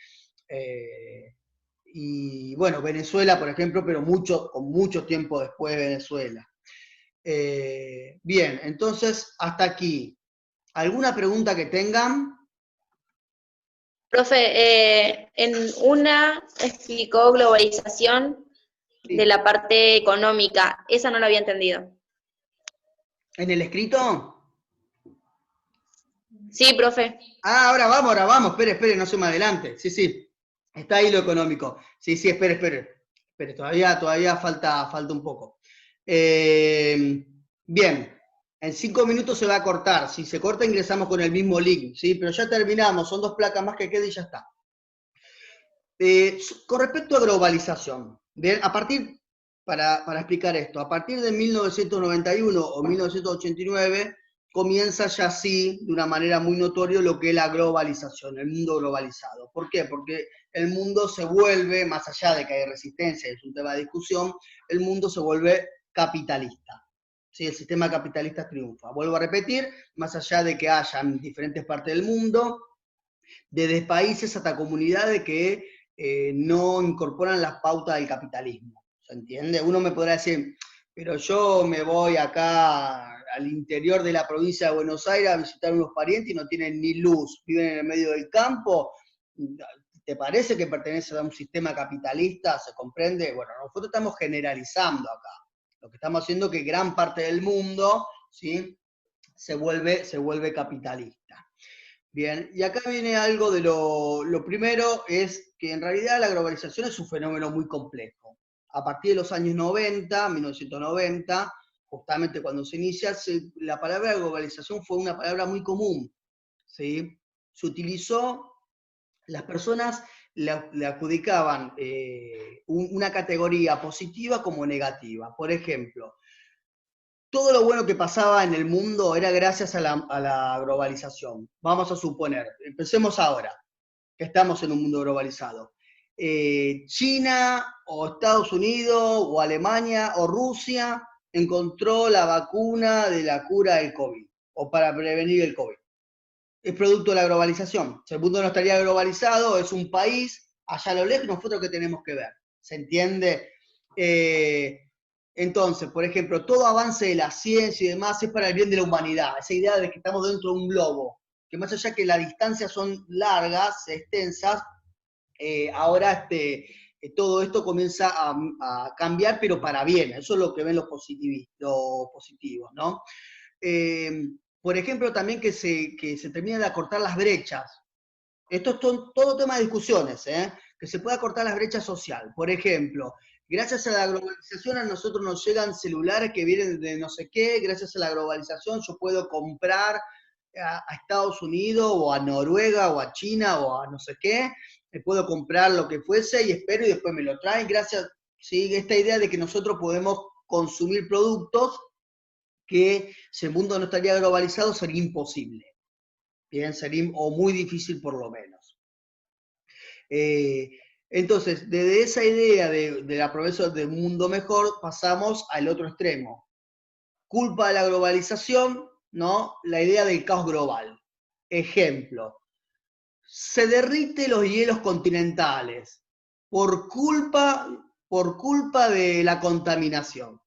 Y bueno, Venezuela, por ejemplo, pero con mucho tiempo después de Venezuela. Bien, entonces, hasta aquí. ¿Alguna pregunta que tengan? Profe, en una explicó globalización de la parte económica, esa no la había entendido. ¿En el escrito? Sí, profe. Ah, ahora vamos, espere, no se me adelante. Sí, está ahí lo económico. Sí, espere, todavía falta un poco. Bien, en 5 minutos se va a cortar. Si se corta ingresamos con el mismo link, ¿sí? Pero ya terminamos, son 2 placas más que quedan y ya está. Con respecto a globalización, bien, para explicar esto, a partir de 1991 o 1989, comienza ya sí, de una manera muy notoria, lo que es la globalización, el mundo globalizado. ¿Por qué? Porque el mundo se vuelve, más allá de que hay resistencia, es un tema de discusión, el mundo se vuelve capitalista. ¿Sí? El sistema capitalista triunfa. Vuelvo a repetir, más allá de que haya en diferentes partes del mundo, desde países hasta comunidades que no incorporan las pautas del capitalismo. ¿Se entiende? Uno me podrá decir, pero yo me voy acá al interior de la provincia de Buenos Aires a visitar unos parientes y no tienen ni luz, viven en el medio del campo. ¿Te parece que pertenece a un sistema capitalista? ¿Se comprende? Bueno, nosotros estamos generalizando acá. Lo que estamos haciendo es que gran parte del mundo, ¿sí?, se vuelve capitalista. Bien, y acá viene algo de lo primero, es que en realidad la globalización es un fenómeno muy complejo. A partir de los años 90, 1990, justamente cuando se inicia, la palabra globalización fue una palabra muy común, ¿sí? Se utilizó, las personas le adjudicaban una categoría positiva como negativa. Por ejemplo, todo lo bueno que pasaba en el mundo era gracias a la globalización. Vamos a suponer, empecemos ahora, que estamos en un mundo globalizado. China o Estados Unidos o Alemania o Rusia encontró la vacuna de la cura del COVID o para prevenir el COVID. Es producto de la globalización. Si el mundo no estaría globalizado, es un país, allá a lo lejos, nosotros que tenemos que ver. ¿Se entiende? Entonces, por ejemplo, todo avance de la ciencia y demás es para el bien de la humanidad. Esa idea de que estamos dentro de un globo, que más allá que las distancias son largas, extensas, ahora todo esto comienza a cambiar, pero para bien. Eso es lo que ven los positivos, ¿no? Por ejemplo, también que se terminen de acortar las brechas. Esto es todo tema de discusiones, que se pueda acortar las brechas sociales. Por ejemplo, gracias a la globalización a nosotros nos llegan celulares que vienen de no sé qué, gracias a la globalización yo puedo comprar a Estados Unidos o a Noruega o a China o a no sé qué, puedo comprar lo que fuese y espero y después me lo traen. Gracias, ¿sí? Esta idea de que nosotros podemos consumir productos que si el mundo no estaría globalizado sería imposible. Bien, sería o muy difícil por lo menos. Entonces, desde esa idea de la promesa de un mundo mejor, pasamos al otro extremo. Culpa de la globalización, ¿no? La idea del caos global. Ejemplo, se derriten los hielos continentales por culpa de la contaminación.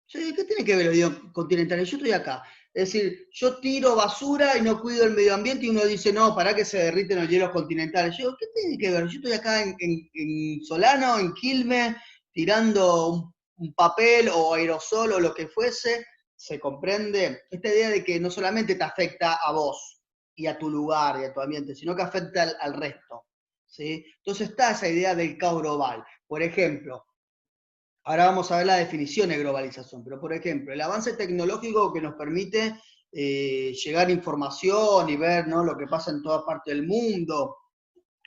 ¿Qué tiene que ver los hielos continentales? Yo estoy acá. Es decir, yo tiro basura y no cuido el medio ambiente y uno dice, no, para que se derriten los hielos continentales. Yo, ¿qué tiene que ver? Yo estoy acá en Solano, en Quilmes, tirando un papel o aerosol o lo que fuese, se comprende esta idea de que no solamente te afecta a vos y a tu lugar y a tu ambiente, sino que afecta al resto, ¿sí? Entonces está esa idea del caos global. Por ejemplo, ahora vamos a ver la definición de globalización, pero por ejemplo, el avance tecnológico que nos permite llegar a información y ver, ¿no?, lo que pasa en toda parte del mundo,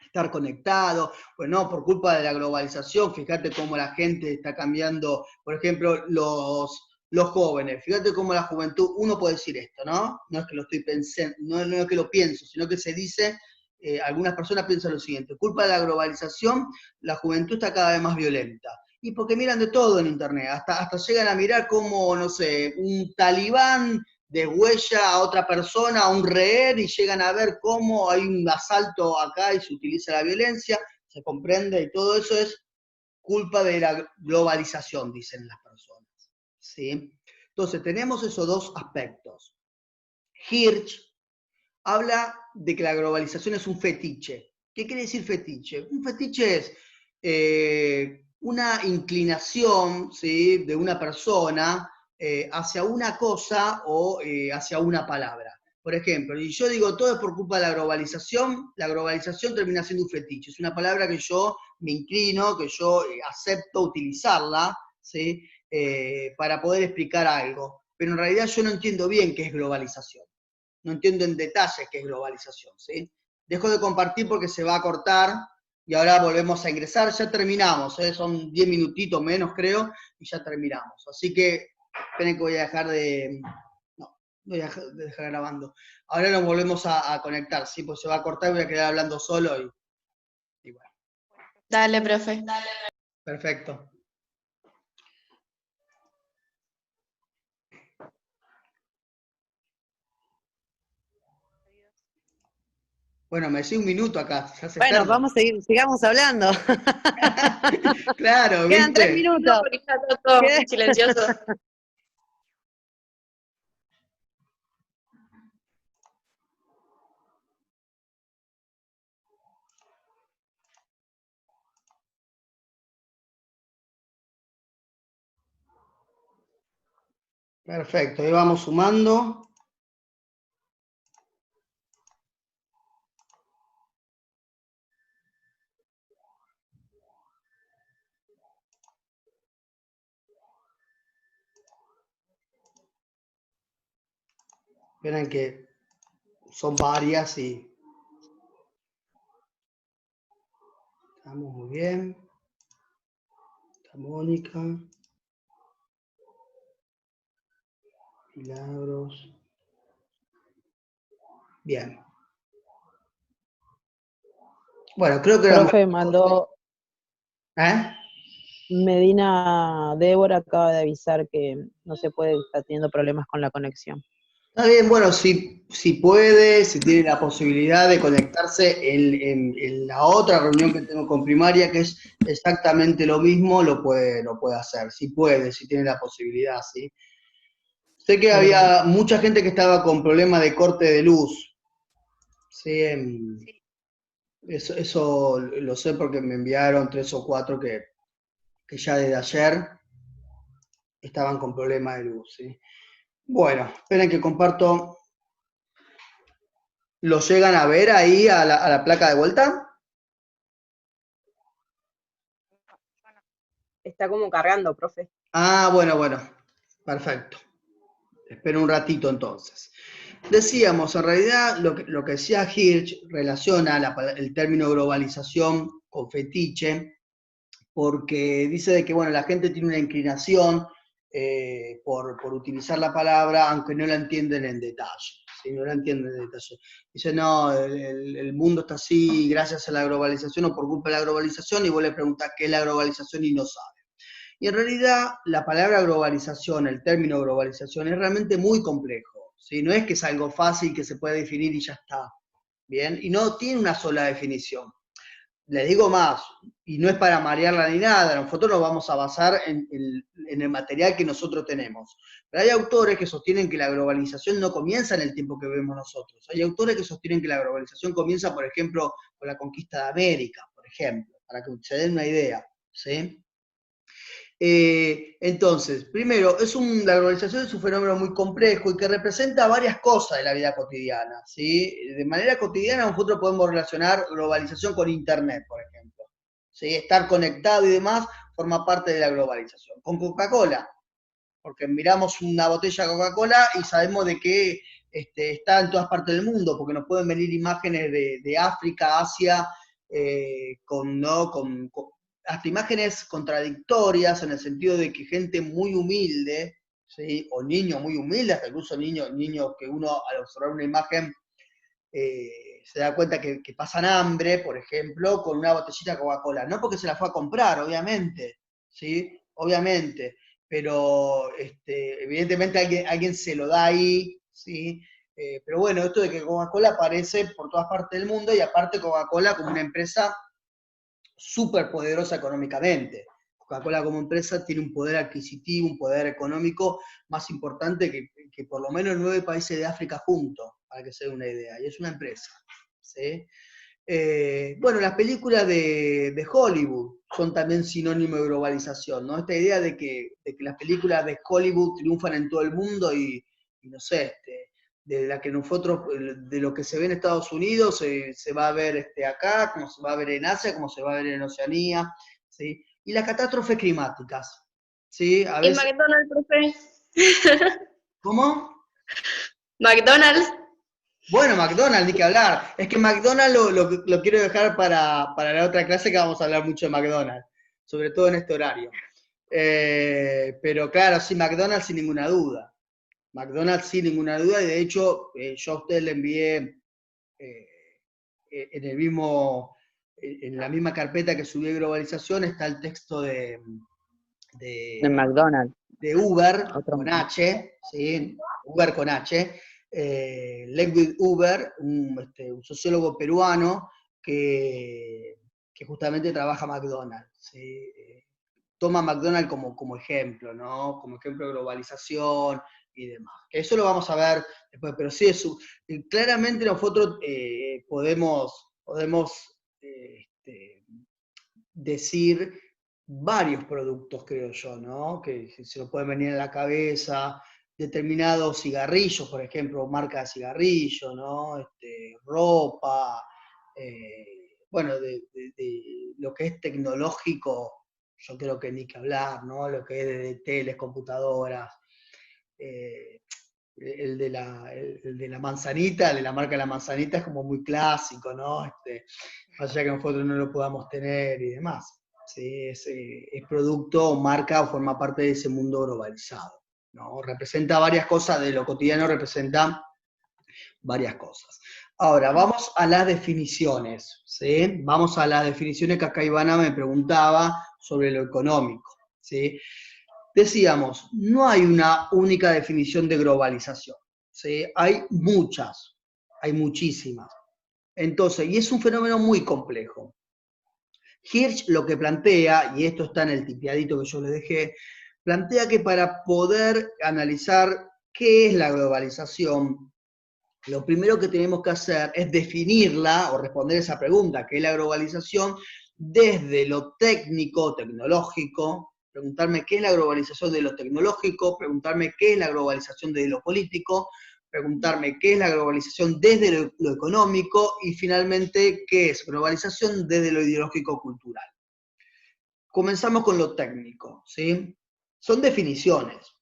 estar conectado, pues no, por culpa de la globalización, fíjate cómo la gente está cambiando, por ejemplo, los jóvenes, fíjate cómo la juventud, uno puede decir esto, ¿no? No es que lo estoy pensando, no es que lo pienso, sino que se dice, algunas personas piensan lo siguiente: culpa de la globalización, la juventud está cada vez más violenta. Y porque miran de todo en internet, hasta llegan a mirar cómo, no sé, un talibán deshuella a otra persona, a un rehén, y llegan a ver cómo hay un asalto acá y se utiliza la violencia, se comprende, y todo eso es culpa de la globalización, dicen las personas, ¿sí? Entonces, tenemos esos dos aspectos. Hirsch habla de que la globalización es un fetiche. ¿Qué quiere decir fetiche? Un fetiche es una inclinación, ¿sí?, de una persona hacia una cosa o hacia una palabra. Por ejemplo, y yo digo todo es por culpa de la globalización termina siendo un fetiche. Es una palabra que yo me inclino, que yo acepto utilizarla, ¿sí?, para poder explicar algo. Pero en realidad yo no entiendo bien qué es globalización. No entiendo en detalle qué es globalización, ¿sí? Dejo de compartir porque se va a cortar y ahora volvemos a ingresar. Ya terminamos, son 10 minutitos menos, creo, y ya terminamos. Así que, esperen que voy a dejar de... No, voy a dejar grabando. Ahora nos volvemos a conectar, ¿sí? Pues se va a cortar y voy a quedar hablando solo y bueno. Dale, profe. Perfecto. Bueno, me decía un minuto acá, ya se Bueno, tarda. vamos a seguir, sigamos hablando. Claro, Quedan 3 ¿viste? No, minutos. porque está todo ¿Qué? silencioso. Perfecto, ahí vamos sumando. Verán que son varias y estamos muy bien. Está Mónica. Milagros. Bien. Bueno, creo que éramos... Profe, mandó ¿Eh? Medina Débora, acaba de avisar que no se puede, está teniendo problemas con la conexión. Está bien, bueno, si puede, si tiene la posibilidad de conectarse en la otra reunión que tengo con primaria, que es exactamente lo mismo, lo puede hacer. Si puede, si tiene la posibilidad, ¿sí? Sé que había mucha gente que estaba con problemas de corte de luz. ¿Sí? Eso lo sé porque me enviaron 3 o 4 que ya desde ayer estaban con problemas de luz, ¿sí? Bueno, esperen que comparto. ¿Lo llegan a ver ahí a la placa de vuelta? Está como cargando, profe. Ah, bueno, perfecto. Espero un ratito entonces. Decíamos, en realidad, lo que decía Hirsch relaciona el término globalización con fetiche, porque dice de que, bueno, la gente tiene una inclinación por utilizar la palabra, aunque no la entienden en detalle. ¿Sí? No la entienden en detalle. Dice, no, el mundo está así gracias a la globalización o por culpa de la globalización, y vos le preguntás qué es la globalización y no sabe. Y en realidad la palabra globalización, el término globalización, es realmente muy complejo, ¿sí? No es que es algo fácil que se puede definir y ya está, ¿bien? Y no tiene una sola definición. Les digo más, y no es para marearla ni nada, nosotros nos vamos a basar en el material que nosotros tenemos. Pero hay autores que sostienen que la globalización no comienza en el tiempo que vemos nosotros. Hay autores que sostienen que la globalización comienza, por ejemplo, con la conquista de América, por ejemplo, para que se den una idea, ¿sí? Entonces, primero, la globalización es un fenómeno muy complejo y que representa varias cosas de la vida cotidiana, ¿sí? De manera cotidiana nosotros podemos relacionar globalización con Internet, por ejemplo, ¿sí? Estar conectado y demás forma parte de la globalización. Con Coca-Cola, porque miramos una botella de Coca-Cola y sabemos de que está en todas partes del mundo, porque nos pueden venir imágenes de África, Asia, hasta imágenes contradictorias en el sentido de que gente muy humilde, ¿sí? O niños muy humildes, hasta incluso niños que uno al observar una imagen se da cuenta que pasan hambre, por ejemplo, con una botellita de Coca-Cola. No porque se la fue a comprar, obviamente, ¿sí? Obviamente, pero evidentemente alguien se lo da ahí, ¿sí? Pero bueno, esto de que Coca-Cola aparece por todas partes del mundo y aparte Coca-Cola como una empresa súper poderosa económicamente. Coca-Cola como empresa tiene un poder adquisitivo, un poder económico más importante que por lo menos 9 países de África juntos, para que se den una idea, y es una empresa, ¿sí? Bueno, las películas de Hollywood son también sinónimo de globalización, ¿no? Esta idea de que las películas de Hollywood triunfan en todo el mundo y no sé, de la que nosotros, de lo que se ve en Estados Unidos, se va a ver acá, como se va a ver en Asia, como se va a ver en Oceanía, ¿sí? Y las catástrofes climáticas, ¿sí? A ¿Y veces, McDonald's, profe? ¿cómo? McDonald's. Bueno, McDonald's, ni que hablar. Es que McDonald's lo quiero dejar para la otra clase que vamos a hablar mucho de McDonald's, sobre todo en este horario. Pero claro, sí, McDonald's sin ninguna duda. McDonald's sin ninguna duda, y de hecho yo a usted le envié en la misma carpeta que subí de globalización, está el texto De de, McDonald's. de Uber Otro. con H, ¿sí? Uber con H, Ludwig Uber, un sociólogo peruano que justamente trabaja McDonald's, ¿sí? Toma McDonald's como ejemplo, ¿no? Como ejemplo de globalización y demás. Que eso lo vamos a ver después, pero sí, claramente nosotros podemos decir varios productos, creo yo, ¿no? Que se nos pueden venir a la cabeza, determinados cigarrillos, por ejemplo, marca de cigarrillo, ¿no? Ropa, bueno, de lo que es tecnológico, yo creo que ni que hablar, ¿no? Lo que es de teles, computadoras, el de la manzanita, el de la marca de la manzanita es como muy clásico, ¿no? Más allá que nosotros no lo podamos tener y demás. ¿Sí? Es producto, marca o forma parte de ese mundo globalizado, ¿no? Representa varias cosas, de lo cotidiano representa varias cosas. Ahora, vamos a las definiciones, ¿sí? Vamos a las definiciones que acá Ivana me preguntaba sobre lo económico, ¿sí? Decíamos, no hay una única definición de globalización, ¿sí? Hay muchas, hay muchísimas. Entonces, y es un fenómeno muy complejo. Hirsch lo que plantea, y esto está en el tipiadito que yo le dejé, plantea que para poder analizar qué es la globalización, lo primero que tenemos que hacer es definirla o responder esa pregunta, ¿qué es la globalización? Desde lo técnico, tecnológico, preguntarme qué es la globalización de lo tecnológico, preguntarme qué es la globalización de lo político, preguntarme qué es la globalización desde lo económico y finalmente qué es globalización desde lo ideológico-cultural. Comenzamos con lo técnico, ¿sí? Son definiciones.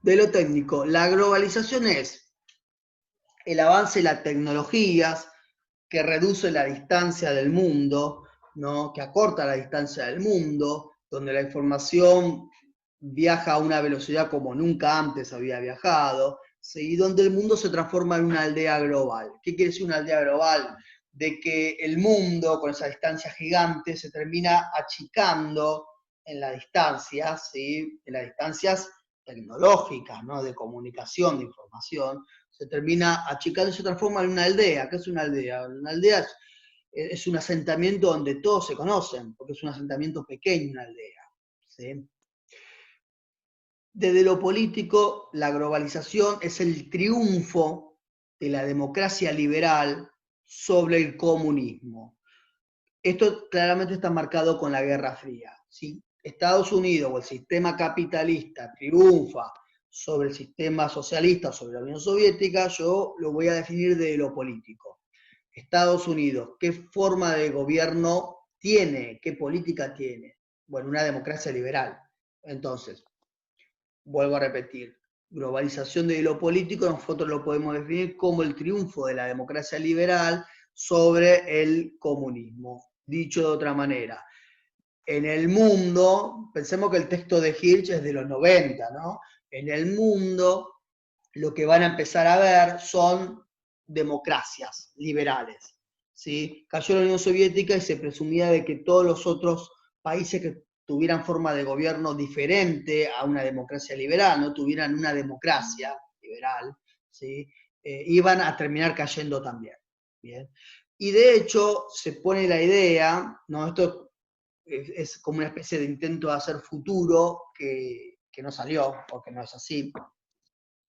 De lo técnico, la globalización es el avance de las tecnologías que reduce la distancia del mundo, ¿no? Que acorta la distancia del mundo, donde la información viaja a una velocidad como nunca antes había viajado, ¿sí? Y donde el mundo se transforma en una aldea global. ¿Qué quiere decir una aldea global? De que el mundo, con esa distancia gigante, se termina achicando en las distancias, ¿sí? En las distancias tecnológicas, ¿no? De comunicación, de información, se termina achicando y se transforma en una aldea. ¿Qué es una aldea? Una aldea es un asentamiento donde todos se conocen, porque es un asentamiento pequeño, una aldea, ¿sí? Desde lo político, la globalización es el triunfo de la democracia liberal sobre el comunismo. Esto claramente está marcado con la Guerra Fría, ¿sí? Estados Unidos o el sistema capitalista triunfa sobre el sistema socialista, sobre la Unión Soviética, yo lo voy a definir de lo político. Estados Unidos, ¿qué forma de gobierno tiene? ¿Qué política tiene? Bueno, una democracia liberal. Entonces, vuelvo a repetir, globalización de lo político nosotros lo podemos definir como el triunfo de la democracia liberal sobre el comunismo. Dicho de otra manera, en el mundo, pensemos que el texto de Hirsch es de los 90, ¿no? En el mundo lo que van a empezar a ver son democracias liberales, ¿sí? Cayó la Unión Soviética y se presumía de que todos los otros países que tuvieran forma de gobierno diferente a una democracia liberal, no tuvieran una democracia liberal, ¿sí? Iban a terminar cayendo también, ¿bien? Y de hecho se pone la idea, ¿no? Esto es como una especie de intento de hacer futuro que no salió, porque no es así,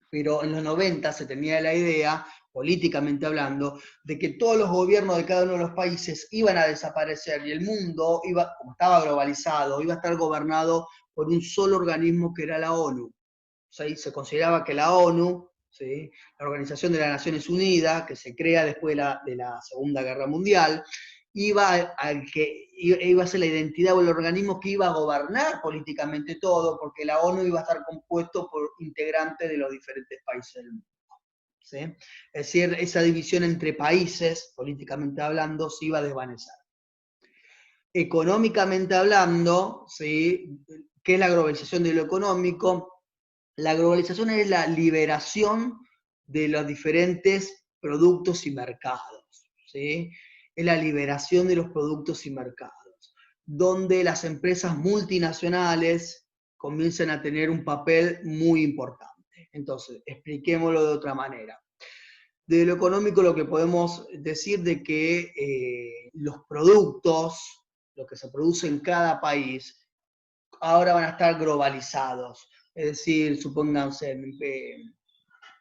pero en los 90 se tenía la idea, políticamente hablando, de que todos los gobiernos de cada uno de los países iban a desaparecer y el mundo, como estaba globalizado, iba a estar gobernado por un solo organismo que era la ONU. ¿Sí? Se consideraba que la ONU, ¿sí? La Organización de las Naciones Unidas, que se crea después de la Segunda Guerra Mundial, iba a ser la identidad o el organismo que iba a gobernar políticamente todo, porque la ONU iba a estar compuesto por integrantes de los diferentes países del mundo. ¿Sí? Es decir, esa división entre países, políticamente hablando, se iba a desvanecer. Económicamente hablando, ¿sí? ¿Qué es la globalización de lo económico? La globalización es la liberación de los diferentes productos y mercados, ¿sí? Es la liberación de los productos y mercados, donde las empresas multinacionales comienzan a tener un papel muy importante. Entonces, expliquémoslo de otra manera. De lo económico lo que podemos decir de que los productos, lo que se produce en cada país, ahora van a estar globalizados. Es decir, supónganse,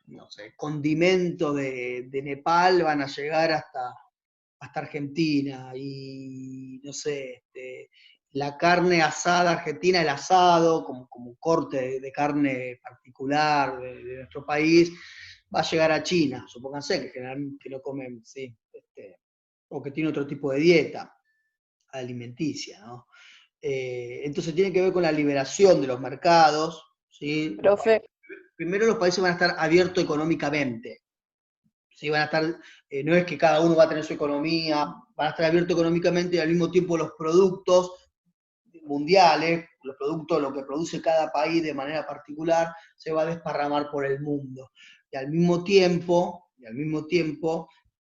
no sé, condimentos de Nepal van a llegar hasta Argentina, y no sé, la carne asada argentina, el asado, como un corte de carne particular de nuestro país, va a llegar a China, supónganse, que generalmente no comen, ¿sí? O que tiene otro tipo de dieta alimenticia, ¿no? Entonces tiene que ver con la liberación de los mercados, ¿sí? Profe, Primero los países van a estar abiertos económicamente, ¿sí? Van a estar, no es que cada uno va a tener su economía, van a estar abiertos económicamente y al mismo tiempo los productos mundiales, los productos, lo que produce cada país de manera particular, se va a desparramar por el mundo. Y al mismo tiempo,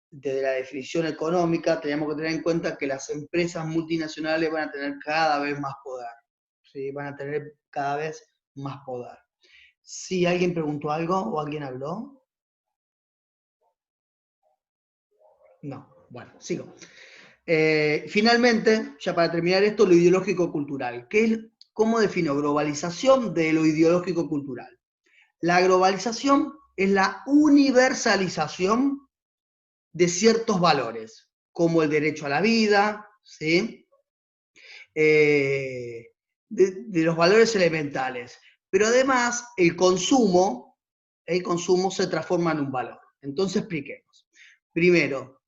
desde la definición económica, tenemos que tener en cuenta que las empresas multinacionales van a tener cada vez más poder, ¿sí? Van a tener cada vez más poder. ¿Sí alguien preguntó algo o alguien habló? No, bueno, sigo. Finalmente, ya para terminar esto, lo ideológico-cultural. ¿Cómo defino globalización de lo ideológico-cultural? La globalización es la universalización de ciertos valores, como el derecho a la vida, ¿sí? De los valores elementales. Pero además, el consumo se transforma en un valor. Entonces, expliquemos. Primero,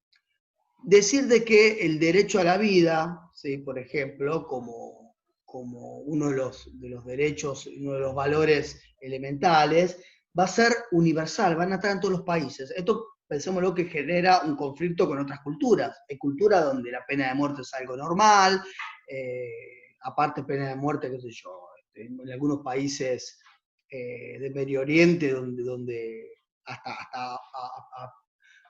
decir de que el derecho a la vida, ¿sí? Por ejemplo, como uno de los derechos, uno de los valores elementales, va a ser universal, van a estar en todos los países. Esto, pensémoslo, que genera un conflicto con otras culturas. Hay culturas donde la pena de muerte es algo normal, aparte pena de muerte, qué sé yo, en algunos países de Medio Oriente, donde hasta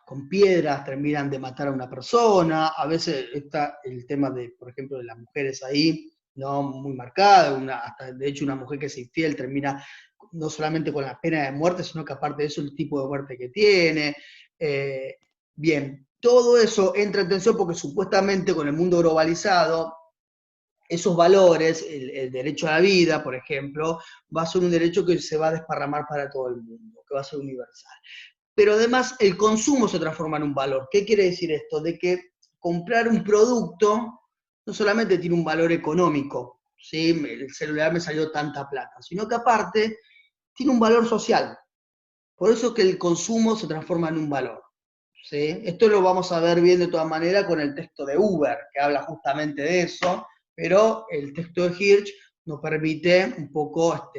con piedras terminan de matar a una persona, a veces está el tema de, por ejemplo, de las mujeres ahí, ¿no? Muy marcada, hasta de hecho una mujer que es infiel termina no solamente con la pena de muerte, sino que aparte de eso el tipo de muerte que tiene. Bien, todo eso entra en tensión porque supuestamente con el mundo globalizado, esos valores, el derecho a la vida, por ejemplo, va a ser un derecho que se va a desparramar para todo el mundo, que va a ser universal. Pero además el consumo se transforma en un valor. ¿Qué quiere decir esto? De que comprar un producto no solamente tiene un valor económico, ¿sí? El celular me salió tanta plata, sino que aparte tiene un valor social. Por eso que el consumo se transforma en un valor. ¿Sí? Esto lo vamos a ver bien de todas maneras con el texto de Uber, que habla justamente de eso, pero el texto de Hirsch nos permite un poco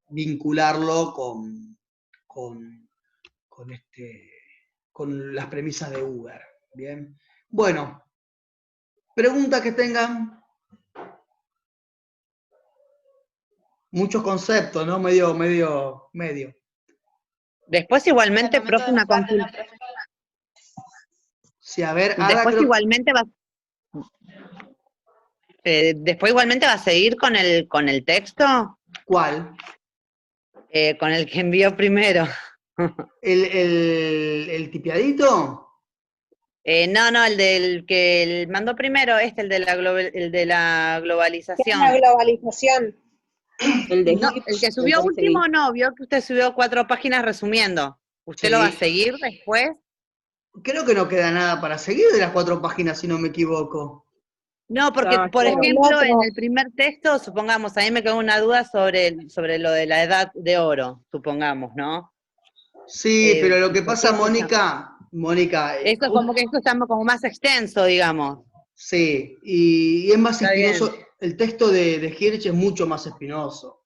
vincularlo con, con las premisas de Uber. Bien. Bueno, preguntas que tengan. Muchos conceptos, ¿no? Medio. Después igualmente, Bueno, método profe, de una parte, ¿no, consulta. profe? Sí, a ver, Ada, Después creo. igualmente va, después igualmente va a seguir con el texto, ¿Cuál? con el que envió primero. ¿El tipiadito? No, el del que mandó primero, el de el de la ¿Qué es la globalización. globalización? El de No, Hitch, el que lo subió puede seguir. último no, vio que usted subió 4 páginas resumiendo. ¿Usted lo va a Sí. seguir después? Creo que no queda nada para seguir de las 4 páginas, si no me equivoco. No, porque, No, por claro. ejemplo, No, en pero el primer texto, supongamos, a mí me quedó una duda sobre lo de la edad de oro, supongamos, ¿no? Sí, pero lo que ¿Por pasa, qué eso Mónica, eso como que esto está como más extenso, digamos. sí, y es más Está bien. espinoso, el texto de Hirsch es mucho más espinoso,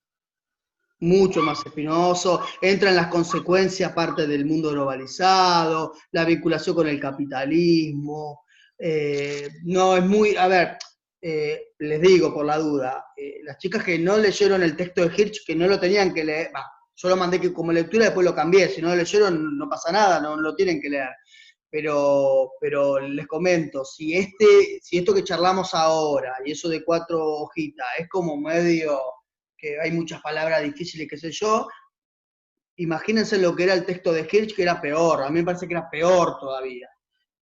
entra en las consecuencias parte del mundo globalizado, la vinculación con el capitalismo, no es muy, a ver, les digo por la duda, las chicas que no leyeron el texto de Hirsch, que no lo tenían que leer, yo lo mandé como lectura, después lo cambié, si no lo leyeron no pasa nada, no lo tienen que leer. Pero les comento, si esto que charlamos ahora, y eso de 4 hojitas, es como medio que hay muchas palabras difíciles, qué sé yo, imagínense lo que era el texto de Hirsch, que era peor, a mí me parece que era peor todavía.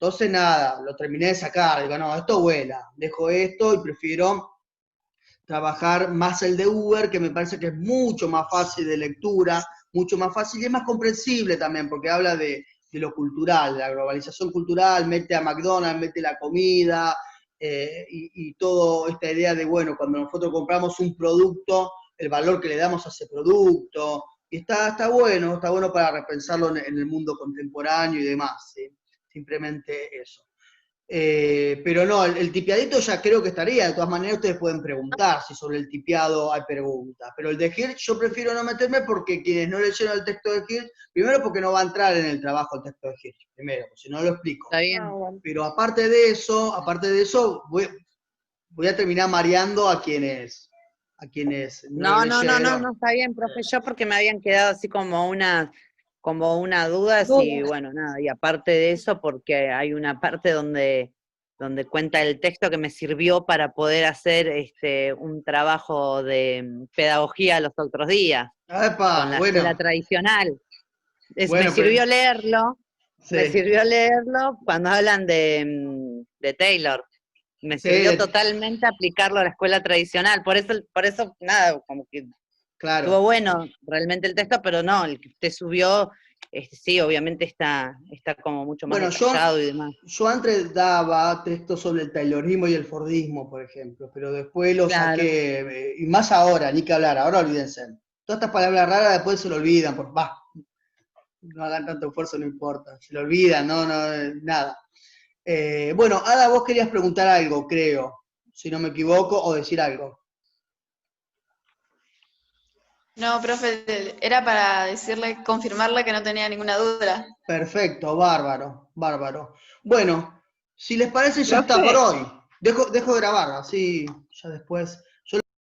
Entonces nada, lo terminé de sacar, digo, no, esto vuela, dejo esto y prefiero trabajar más el de Uber, que me parece que es mucho más fácil de lectura, mucho más fácil y es más comprensible también, porque habla de lo cultural, de la globalización cultural, mete a McDonald's, mete la comida, y toda esta idea de, bueno, cuando nosotros compramos un producto, el valor que le damos a ese producto, y está bueno para repensarlo en el mundo contemporáneo y demás, ¿sí? Simplemente eso. Pero no, el tipiadito ya creo que estaría, de todas maneras ustedes pueden preguntar si sobre el tipiado hay preguntas, pero el de Hirsch yo prefiero no meterme porque quienes no leyeron el texto de Hirsch, primero porque no va a entrar en el trabajo el texto de Hirsch, primero, si no lo explico. Está bien. bueno. Pero aparte de eso, voy a terminar mareando a quienes no lo leyeron. No, está bien, profe, yo porque me habían quedado así como una duda, y bueno, nada, y aparte de eso, porque hay una parte donde cuenta el texto que me sirvió para poder hacer un trabajo de pedagogía los otros días, con ¡Epa! la Bueno, escuela tradicional. Me bueno, sirvió leerlo, me sí, sirvió leerlo cuando hablan de Taylor. Me sí, sirvió totalmente aplicarlo a la escuela tradicional. Por eso, nada, como que estuvo claro. bueno realmente el texto, pero no, el que usted subió, sí, obviamente está como mucho más Bueno, detallado y demás. yo antes daba textos sobre el taylorismo y el fordismo, por ejemplo, pero después lo Claro, saqué, y más ahora, ni que hablar, ahora olvídense. Todas estas palabras raras después se lo olvidan, no hagan tanto esfuerzo, no importa, se lo olvidan, no, nada. Bueno, Ada, vos querías preguntar algo, creo, si no me equivoco, o decir algo. No, profe, era para decirle, confirmarle que no tenía ninguna duda. Perfecto, bárbaro. Bueno, si les parece ya está por Profe, hoy. Dejo de grabar, así ya después